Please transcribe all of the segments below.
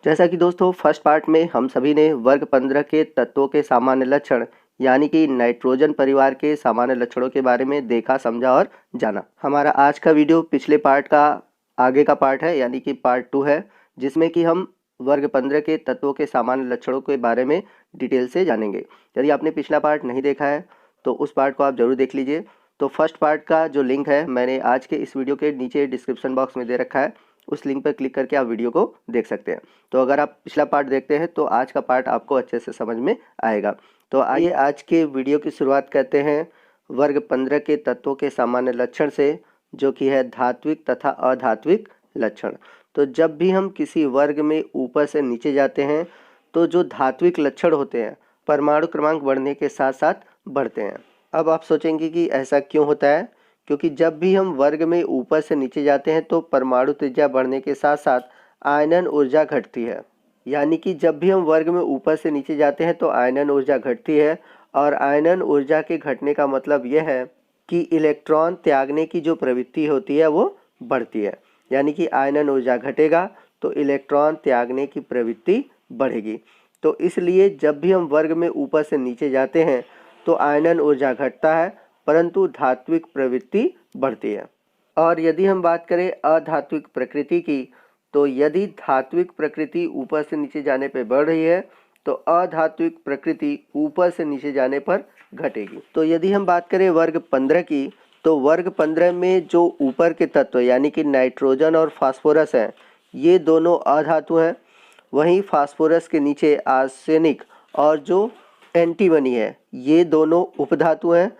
जैसा कि दोस्तों फर्स्ट पार्ट में हम सभी ने वर्ग 15 के तत्वों के सामान्य लक्षण यानी कि नाइट्रोजन परिवार के सामान्य लक्षणों के बारे में देखा, समझा और जाना। हमारा आज का वीडियो पिछले पार्ट का आगे का पार्ट है यानी कि पार्ट 2 है, जिसमें कि हम वर्ग 15 के तत्वों के सामान्य लक्षणों के बारे में डिटेल से जानेंगे। यदि आपने पिछला पार्ट नहीं देखा है तो उस पार्ट को आप जरूर देख लीजिए। तो फर्स्ट पार्ट का जो लिंक है मैंने आज के इस वीडियो के नीचे डिस्क्रिप्शन बॉक्स में दे रखा है, उस लिंक पर क्लिक करके आप वीडियो को देख सकते हैं। तो अगर आप पिछला पार्ट देखते हैं तो आज का पार्ट आपको अच्छे से समझ में आएगा। तो आइए आज के वीडियो की शुरुआत करते हैं वर्ग 15 के तत्वों के सामान्य लक्षण से, जो कि है धात्विक तथा अधात्विक लक्षण। तो जब भी हम किसी वर्ग में ऊपर से नीचे जाते हैं तो जो धात्विक लक्षण होते हैं परमाणु क्रमांक बढ़ने के साथ साथ बढ़ते हैं। अब आप सोचेंगे कि ऐसा क्यों होता है, क्योंकि जब भी हम वर्ग में ऊपर से नीचे जाते हैं तो परमाणु त्रिज्या बढ़ने के साथ साथ आयनन ऊर्जा घटती है। यानी कि जब भी हम वर्ग में ऊपर से नीचे जाते हैं तो आयनन ऊर्जा घटती है, और आयनन ऊर्जा के घटने का मतलब यह है कि इलेक्ट्रॉन त्यागने की जो प्रवृत्ति होती है वो बढ़ती है। यानी कि आयनन ऊर्जा घटेगा तो इलेक्ट्रॉन त्यागने की प्रवृत्ति बढ़ेगी। तो इसलिए जब भी हम वर्ग में ऊपर से नीचे जाते हैं तो आयनन ऊर्जा घटता है परंतु धात्विक प्रवृत्ति बढ़ती है। और यदि हम बात करें अधात्विक प्रकृति की, तो यदि धात्विक प्रकृति ऊपर से नीचे जाने पर बढ़ रही है तो अधात्विक प्रकृति ऊपर से नीचे जाने पर घटेगी। तो यदि हम बात करें वर्ग 15 की, तो वर्ग 15 में जो ऊपर के तत्व यानी कि नाइट्रोजन और फास्फोरस हैं, ये दोनों अधातु हैं। वहीं फास्फोरस के नीचे आर्सेनिक और जो एंटीमनी है, ये दोनों उपधातु हैं।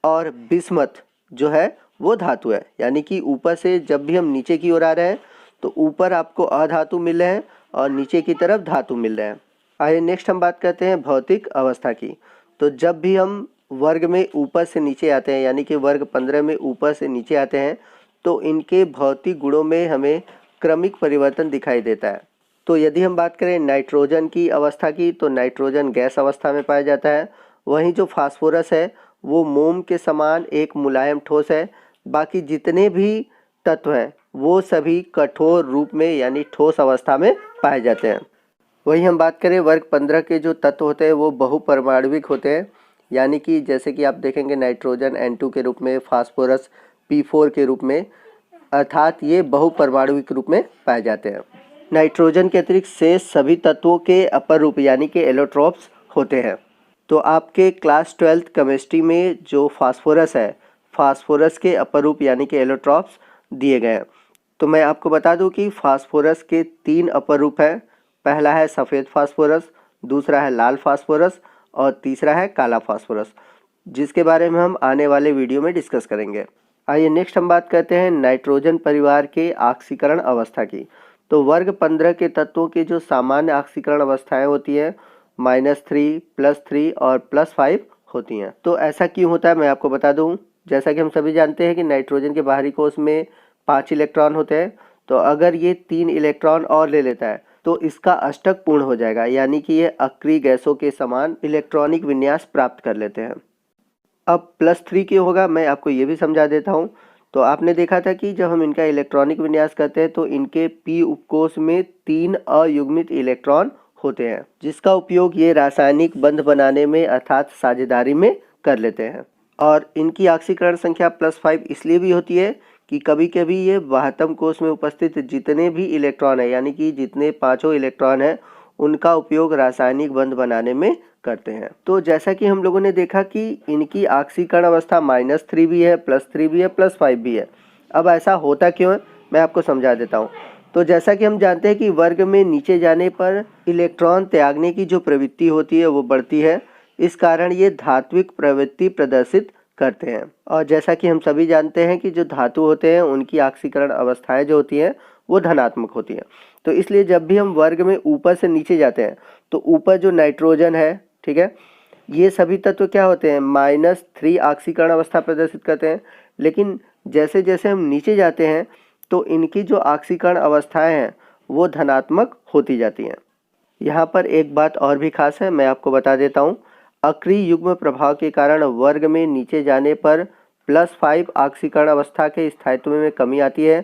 और बिस्मथ जो है वो धातु है। यानी कि ऊपर से जब भी हम नीचे की ओर आ रहे हैं तो ऊपर आपको अधातु मिल रहे हैं और नीचे की तरफ धातु मिल रहे हैं। आइए नेक्स्ट हम बात करते हैं भौतिक अवस्था की। तो जब भी हम वर्ग में ऊपर से नीचे आते हैं यानी कि वर्ग 15 में ऊपर से नीचे आते हैं तो इनके भौतिक गुणों में हमें क्रमिक परिवर्तन दिखाई देता है। तो यदि हम बात करें नाइट्रोजन की अवस्था की, तो नाइट्रोजन गैस अवस्था में पाया जाता है। वहीं जो फास्फोरस है वो मोम के समान एक मुलायम ठोस है। बाकी जितने भी तत्व हैं वो सभी कठोर रूप में यानी ठोस अवस्था में पाए जाते हैं। वहीं हम बात करें वर्ग 15 के जो तत्व होते हैं वो बहुपरमाणविक होते हैं। यानी कि जैसे कि आप देखेंगे नाइट्रोजन N2 के रूप में, फास्फोरस P4 के रूप में, अर्थात ये बहुपरमाणविक रूप में पाए जाते हैं। नाइट्रोजन के अतिरिक्त शेष सभी तत्वों के अपर रूप यानी कि एलोट्रॉप्स होते हैं। तो आपके क्लास 12th केमिस्ट्री में जो फास्फोरस है, फास्फोरस के अपर रूप यानी कि एलोट्रॉप्स दिए गए हैं। तो मैं आपको बता दूं कि फास्फोरस के 3 अपर रूप हैं। पहला है सफ़ेद फास्फोरस, दूसरा है लाल फास्फोरस और तीसरा है काला फास्फोरस, जिसके बारे में हम आने वाले वीडियो में डिस्कस करेंगे। आइए नेक्स्ट हम बात करते हैं नाइट्रोजन परिवार के ऑक्सीकरण अवस्था की। तो वर्ग 15 के तत्वों के जो सामान्य ऑक्सीकरण अवस्थाएं होती हैं -3, +3 और +5 होती हैं। तो ऐसा क्यों होता है मैं आपको बता दूं। जैसा कि हम सभी जानते हैं कि नाइट्रोजन के बाहरी कोश में 5 इलेक्ट्रॉन होते हैं। तो अगर ये 3 इलेक्ट्रॉन और ले लेता है तो इसका अष्टक पूर्ण हो जाएगा, यानी कि ये अक्रिय गैसों के समान इलेक्ट्रॉनिक विन्यास प्राप्त कर लेते हैं। अब +3 क्यों होगा मैं आपको ये भी समझा देता हूँ। तो आपने देखा था कि जब हम इनका इलेक्ट्रॉनिक विन्यास करते हैं तो इनके p उपकोष में 3 अयुग्मित इलेक्ट्रॉन होते हैं, जिसका उपयोग ये रासायनिक बंध बनाने में अर्थात साझेदारी में कर लेते हैं। और इनकी ऑक्सीकरण संख्या +5 इसलिए भी होती है कि कभी कभी ये वाहतम कोश में उपस्थित जितने भी इलेक्ट्रॉन है यानी कि जितने 5 इलेक्ट्रॉन हैं उनका उपयोग रासायनिक बंध बनाने में करते हैं। तो जैसा कि हम लोगों ने देखा कि इनकी ऑक्सीकरण अवस्था -3 भी है, +3 भी है, +5 भी है। अब ऐसा होता क्यों है मैं आपको समझा देता हूँ। तो जैसा कि हम जानते हैं कि वर्ग में नीचे जाने पर इलेक्ट्रॉन त्यागने की जो प्रवृत्ति होती है वो बढ़ती है। इस कारण ये धात्विक प्रवृत्ति प्रदर्शित करते हैं। और जैसा कि हम सभी जानते हैं कि जो धातु होते हैं उनकी ऑक्सीकरण अवस्थाएं जो होती हैं वो धनात्मक होती हैं। तो इसलिए जब भी हम वर्ग में ऊपर से नीचे जाते हैं तो ऊपर जो नाइट्रोजन है, ठीक है, ये सभी तत्व क्या होते हैं -3 ऑक्सीकरण अवस्था प्रदर्शित करते हैं। लेकिन जैसे जैसे हम नीचे जाते हैं तो इनकी जो ऑक्सीकरण अवस्थाएं हैं वो धनात्मक होती जाती हैं। यहाँ पर एक बात और भी खास है, मैं आपको बता देता हूँ। अक्रिय युग्म प्रभाव के कारण वर्ग में नीचे जाने पर +5 ऑक्सीकरण अवस्था के स्थायित्व में कमी आती है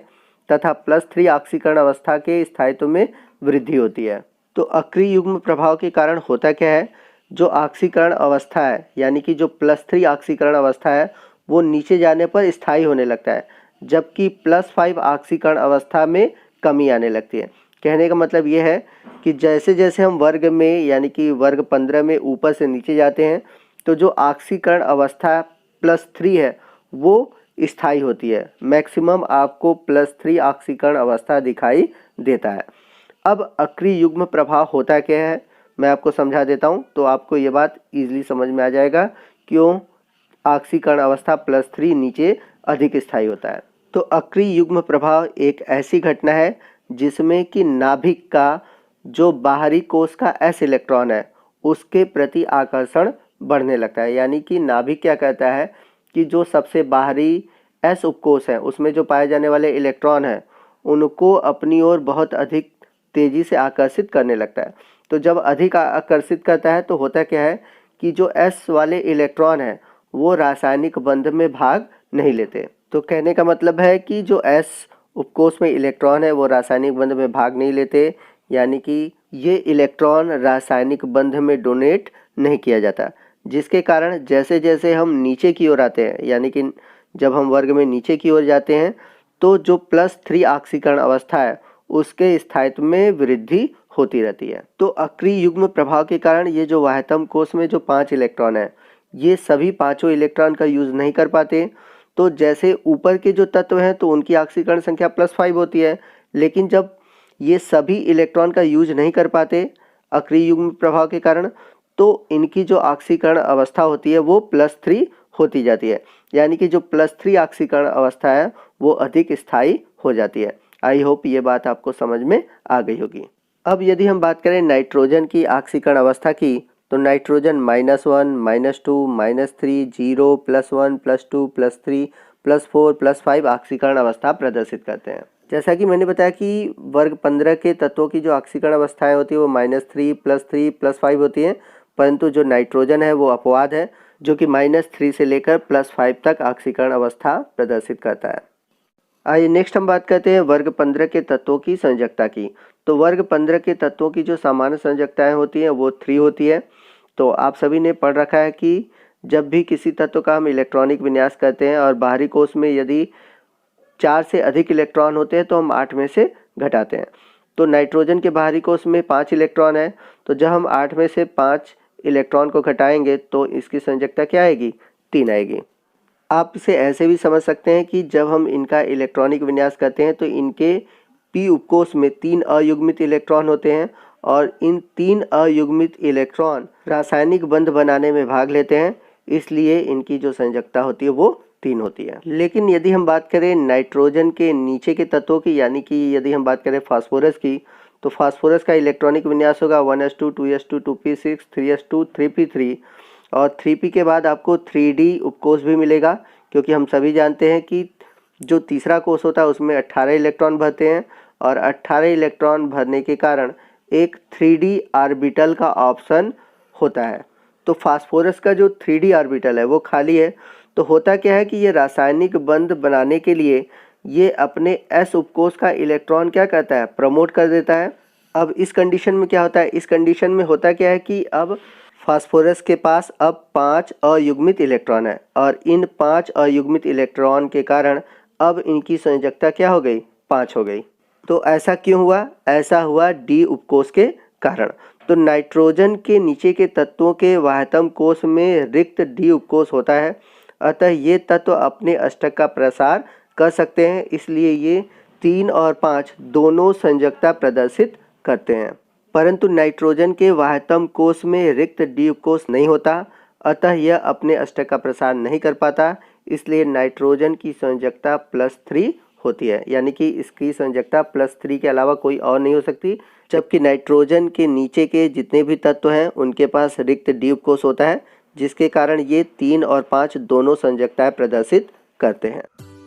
तथा +3 ऑक्सीकरण अवस्था के स्थायित्व में वृद्धि होती है। तो अक्रिय युग्म प्रभाव के कारण होता क्या है, जो ऑक्सीकरण अवस्था है यानी कि जो +3 ऑक्सीकरण अवस्था है वो नीचे जाने पर स्थायी होने लगता है, जबकि +5 ऑक्सीकरण अवस्था में कमी आने लगती है। कहने का मतलब ये है कि जैसे जैसे हम वर्ग में यानी कि वर्ग 15 में ऊपर से नीचे जाते हैं तो जो ऑक्सीकरण अवस्था +3 है वो स्थायी होती है। मैक्सिमम आपको +3 ऑक्सीकरण अवस्था दिखाई देता है। अब अक्रिय युग्म प्रभाव होता क्या है मैं आपको समझा देता हूँ, तो आपको ये बात ईजिली समझ में आ जाएगा क्यों ऑक्सीकरण अवस्था +3 नीचे अधिक स्थायी होता है। तो अक्रिय युग्म प्रभाव एक ऐसी घटना है जिसमें कि नाभिक का जो बाहरी कोश का s इलेक्ट्रॉन है उसके प्रति आकर्षण बढ़ने लगता है। यानी कि नाभिक क्या कहता है कि जो सबसे बाहरी s उपकोश है उसमें जो पाए जाने वाले इलेक्ट्रॉन हैं उनको अपनी ओर बहुत अधिक तेज़ी से आकर्षित करने लगता है। तो जब अधिक आकर्षित करता है तो होता क्या है कि जो s वाले इलेक्ट्रॉन हैं वो रासायनिक बंध में भाग नहीं लेते। तो कहने का मतलब है कि जो s उपकोश में इलेक्ट्रॉन है वो रासायनिक बंध में भाग नहीं लेते, यानी कि ये इलेक्ट्रॉन रासायनिक बंध में डोनेट नहीं किया जाता, जिसके कारण जैसे जैसे हम नीचे की ओर आते हैं यानी कि जब हम वर्ग में नीचे की ओर जाते हैं तो जो +3 ऑक्सीकरण अवस्था है उसके स्थायित्व में वृद्धि होती रहती है। तो अक्रिय युग्म प्रभाव के कारण ये जो वाह्यतम कोश में जो 5 इलेक्ट्रॉन है ये सभी पाँचों इलेक्ट्रॉन का यूज़ नहीं कर पाते। तो जैसे ऊपर के जो तत्व हैं तो उनकी ऑक्सीकरण संख्या +5 होती है, लेकिन जब ये सभी इलेक्ट्रॉन का यूज नहीं कर पाते अक्रिय युग्म प्रभाव के कारण तो इनकी जो ऑक्सीकरण अवस्था होती है वो +3 होती जाती है। यानी कि जो +3 ऑक्सीकरण अवस्था है वो अधिक स्थायी हो जाती है। आई होप ये बात आपको समझ में आ गई होगी। अब यदि हम बात करें नाइट्रोजन की ऑक्सीकरण अवस्था की तो नाइट्रोजन -1, -2, -3, 0, +1, +2, +3, +4, +5 ऑक्सीकरण अवस्था प्रदर्शित करते हैं। जैसा कि मैंने बताया कि वर्ग 15 के तत्वों की जो ऑक्सीकरण अवस्थाएं होती है वो -3, +3, +5 होती हैं, परंतु जो नाइट्रोजन है वो अपवाद है जो कि -3 से लेकर +5 तक ऑक्सीकरण अवस्था प्रदर्शित करता है। आइए नेक्स्ट हम बात करते हैं वर्ग 15 के तत्वों की संयोजकता की। तो वर्ग 15 के तत्वों की जो सामान्य संयोजकताएं होती हैं वो 3 होती है। तो आप सभी ने पढ़ रखा है कि जब भी किसी तत्व का हम इलेक्ट्रॉनिक विन्यास करते हैं और बाहरी कोश में यदि 4 से अधिक इलेक्ट्रॉन होते हैं तो हम 8 में से घटाते हैं। तो नाइट्रोजन के बाहरी कोश में 5 इलेक्ट्रॉन है, तो जब हम 8 में से 5 इलेक्ट्रॉन को घटाएंगे तो इसकी संयोजकता क्या आएगी, 3 आएगी। आप इसे ऐसे भी समझ सकते हैं कि जब हम इनका इलेक्ट्रॉनिक विन्यास करते हैं तो इनके p उपकोश में 3 अयुग्मित इलेक्ट्रॉन होते हैं और इन 3 अयुग्मित इलेक्ट्रॉन रासायनिक बंध बनाने में भाग लेते हैं, इसलिए इनकी जो संयोजकता होती है वो 3 होती है। लेकिन यदि हम बात करें नाइट्रोजन के नीचे के तत्वों की यानी कि यदि हम बात करें फास्फोरस की तो फास्फोरस का इलेक्ट्रॉनिक विन्यास होगा 1s2, 2s2, 2p6, 3s2, 3p3 और 3p के बाद आपको 3d उपकोष भी मिलेगा, क्योंकि हम सभी जानते हैं कि जो तीसरा कोष होता है उसमें 18 इलेक्ट्रॉन भरते हैं और 18 इलेक्ट्रॉन भरने के कारण एक 3d ऑर्बिटल का ऑप्शन होता है। तो फास्फोरस का जो 3d ऑर्बिटल है वो खाली है। तो होता क्या है कि ये रासायनिक बंध बनाने के लिए ये अपने s उपकोष का इलेक्ट्रॉन क्या करता है, प्रमोट कर देता है। अब इस कंडीशन में क्या होता है, इस कंडीशन में होता क्या है कि अब फास्फोरस के पास अब 5 अयुग्मित इलेक्ट्रॉन है और इन 5 अयुग्मित इलेक्ट्रॉन के कारण अब इनकी संयोजकता क्या हो गई, 5 हो गई। तो ऐसा क्यों हुआ, ऐसा हुआ डी उपकोष के कारण। तो नाइट्रोजन के नीचे के तत्वों के वाह्यतम कोश में रिक्त डी उपकोष होता है, अतः ये तत्व अपने अष्टक का प्रसार कर सकते हैं, इसलिए ये 3 और 5 दोनों संयोजकता प्रदर्शित करते हैं। परंतु नाइट्रोजन के वाह्यतम कोश में रिक्त डी उपकोष नहीं होता, अतः यह अपने अष्टक का प्रसार नहीं कर पाता, इसलिए नाइट्रोजन की संयोजकता +3 होती है, यानी कि इसकी संयोजकता +3 के अलावा कोई और नहीं हो सकती। जबकि नाइट्रोजन के नीचे के जितने भी तत्व हैं उनके पास रिक्त डी उपकोष होता है, जिसके कारण ये 3 और 5 दोनों संयोजकताएं प्रदर्शित करते हैं।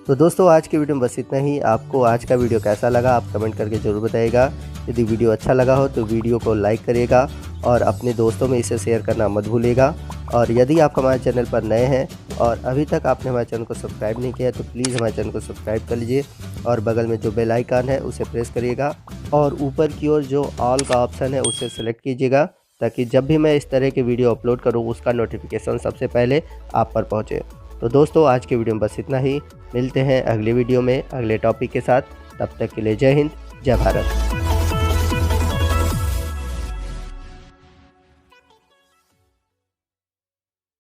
तो दोस्तों आज की वीडियो में बस इतना ही। आपको आज का वीडियो कैसा लगा आप कमेंट करके ज़रूर बताइएगा। यदि वीडियो अच्छा लगा हो तो वीडियो को लाइक करिएगा और अपने दोस्तों में इसे शेयर करना मत भूलिएगा। और यदि आप हमारे चैनल पर नए हैं और अभी तक आपने हमारे चैनल को सब्सक्राइब नहीं किया है तो प्लीज़ हमारे चैनल को सब्सक्राइब कर लीजिए और बगल में जो बेल आइकन है उसे प्रेस करिएगा और ऊपर की ओर जो ऑल का ऑप्शन है उसे सेलेक्ट कीजिएगा, ताकि जब भी मैं इस तरह के वीडियो अपलोड करूं उसका नोटिफिकेशन सबसे पहले आप पर पहुंचे। तो दोस्तों आज के वीडियो में बस इतना ही। मिलते हैं अगले वीडियो में अगले टॉपिक के साथ। तब तक के लिए जय हिंद, जय भारत।